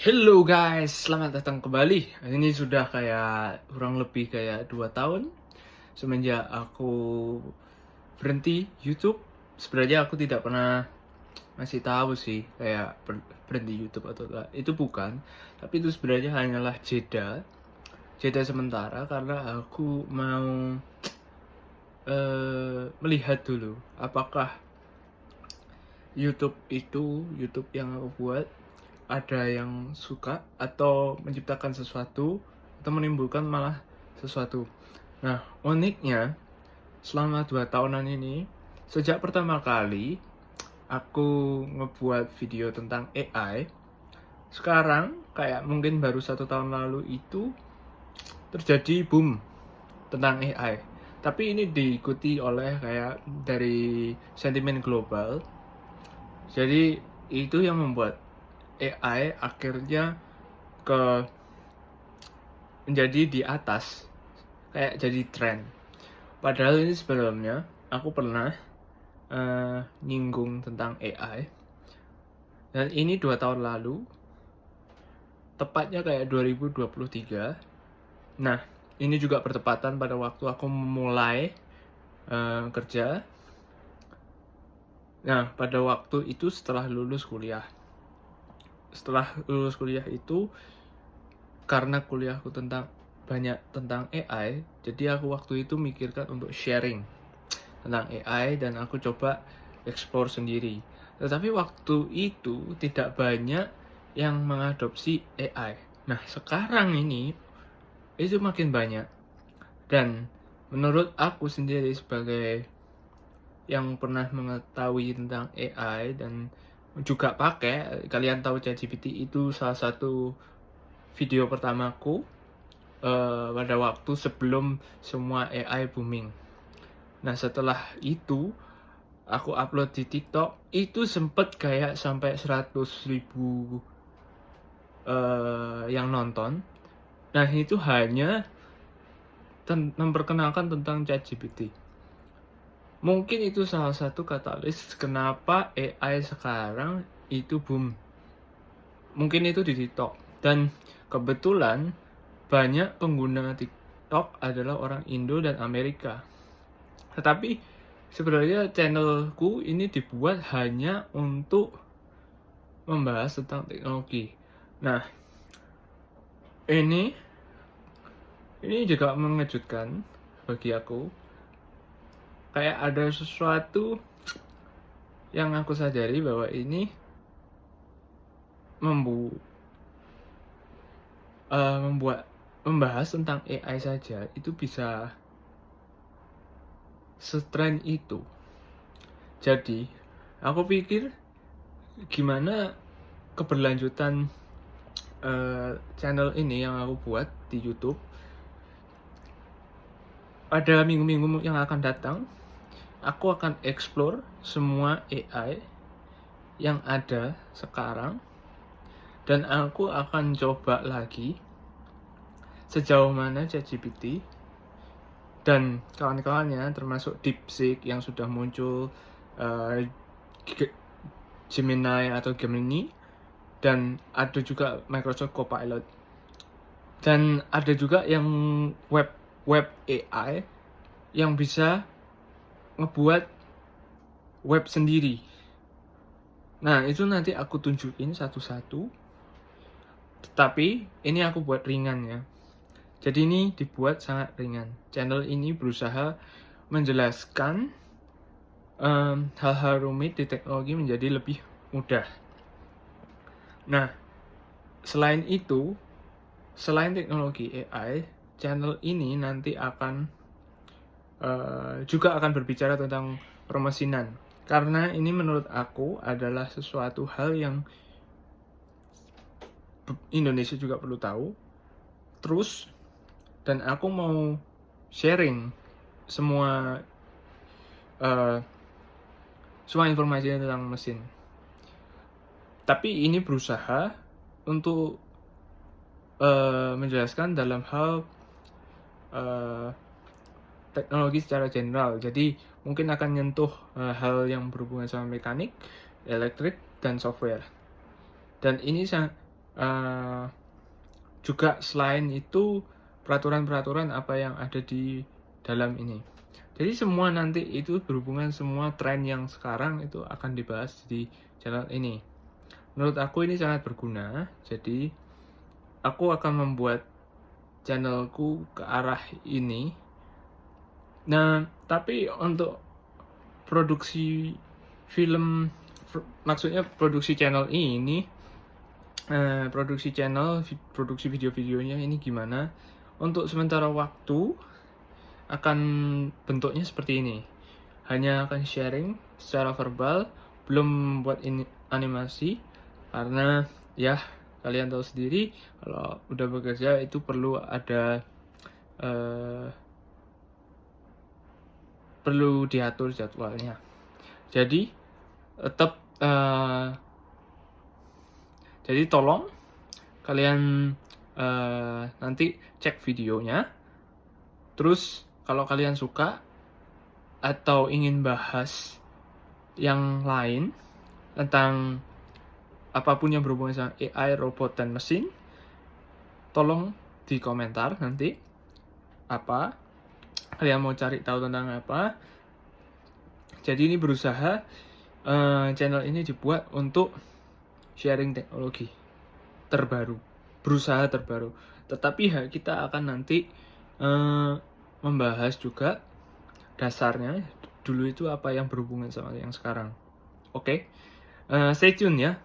Hello guys, selamat datang kembali. Ini sudah kayak kurang lebih kayak 2 tahun semenjak aku berhenti YouTube. Sebenarnya aku tidak pernah ngasih tahu sih kayak berhenti YouTube atau enggak. Itu bukan, tapi itu sebenarnya hanyalah jeda sementara karena aku mau melihat dulu apakah YouTube yang aku buat ada yang suka atau menciptakan sesuatu atau menimbulkan malah sesuatu. Nah, uniknya selama 2 tahunan ini, sejak pertama kali aku ngebuat video tentang AI, sekarang kayak mungkin baru 1 tahun lalu itu terjadi boom tentang AI. Tapi ini diikuti oleh kayak dari sentimen global. Jadi itu yang membuat AI akhirnya ke menjadi di atas, kayak jadi tren. Padahal ini sebelumnya aku pernah nyinggung tentang AI, dan ini 2 tahun lalu, tepatnya kayak 2023. Nah, ini juga bertepatan pada waktu aku mulai kerja. Nah, pada waktu itu setelah lulus kuliah. Setelah lulus kuliah itu, karena kuliahku banyak tentang AI, jadi aku waktu itu mikirkan untuk sharing tentang AI dan aku coba explore sendiri. Tetapi waktu itu tidak banyak yang mengadopsi AI. Nah, sekarang ini itu makin banyak. Dan menurut aku sendiri sebagai yang pernah mengetahui tentang AI dan juga pakai, kalian tahu ChatGPT itu salah satu video pertamaku pada waktu sebelum semua AI booming. Nah, setelah itu aku upload di TikTok, itu sempet kayak sampai 100.000 yang nonton. Nah, itu hanya memperkenalkan tentang ChatGPT. Mungkin itu salah satu katalis kenapa AI sekarang itu boom. Mungkin itu di TikTok. Dan kebetulan banyak pengguna TikTok adalah orang Indo dan Amerika. Tetapi sebenarnya channelku ini dibuat hanya untuk membahas tentang teknologi. Nah, ini juga mengejutkan bagi aku. Kayak ada sesuatu yang aku sadari bahwa ini membuat membahas tentang AI saja itu bisa setren itu. Jadi, aku pikir gimana keberlanjutan channel ini yang aku buat di YouTube pada minggu-minggu yang akan datang. Aku akan explore semua AI yang ada sekarang dan aku akan coba lagi sejauh mana ChatGPT dan kawan-kawannya, termasuk DeepSeek yang sudah muncul, Gemini atau Gemini, dan ada juga Microsoft Copilot, dan ada juga yang web AI yang bisa ngebuat web sendiri. Nah, itu nanti aku tunjukin satu-satu. Tetapi ini aku buat ringan ya. Jadi ini dibuat sangat ringan. Channel ini berusaha menjelaskan hal-hal rumit di teknologi menjadi lebih mudah. Nah, selain itu, selain teknologi AI, channel ini nanti akan juga akan berbicara tentang permesinan. Karena ini menurut aku adalah sesuatu hal yang Indonesia juga perlu tahu. Terus, dan aku mau sharing semua informasi tentang mesin. Tapi ini berusaha untuk menjelaskan dalam hal teknologi secara general. Jadi mungkin akan nyentuh hal yang berhubungan sama mekanik, elektrik, dan software. Dan ini eh, juga selain itu peraturan-peraturan apa yang ada di dalam ini. Jadi semua nanti itu berhubungan, semua tren yang sekarang itu akan dibahas di channel ini. Menurut aku ini sangat berguna, jadi aku akan membuat channelku ke arah ini. Nah, tapi untuk produksi film, maksudnya produksi channel ini, produksi video-videonya ini gimana? Untuk sementara waktu akan bentuknya seperti ini. Hanya akan sharing secara verbal, belum buat ini animasi, karena ya kalian tahu sendiri kalau udah bekerja itu perlu ada perlu diatur jadwalnya. Jadi tetap jadi tolong kalian nanti cek videonya. Terus kalau kalian suka atau ingin bahas yang lain tentang apapun yang berhubungan sama AI, robot, dan mesin, tolong di komentar nanti apa kalian mau cari tahu tentang apa. Jadi ini berusaha channel ini dibuat untuk sharing teknologi terbaru, berusaha terbaru. Tetapi kita akan nanti membahas juga dasarnya dulu itu apa yang berhubungan sama yang sekarang. Oke, stay tune ya.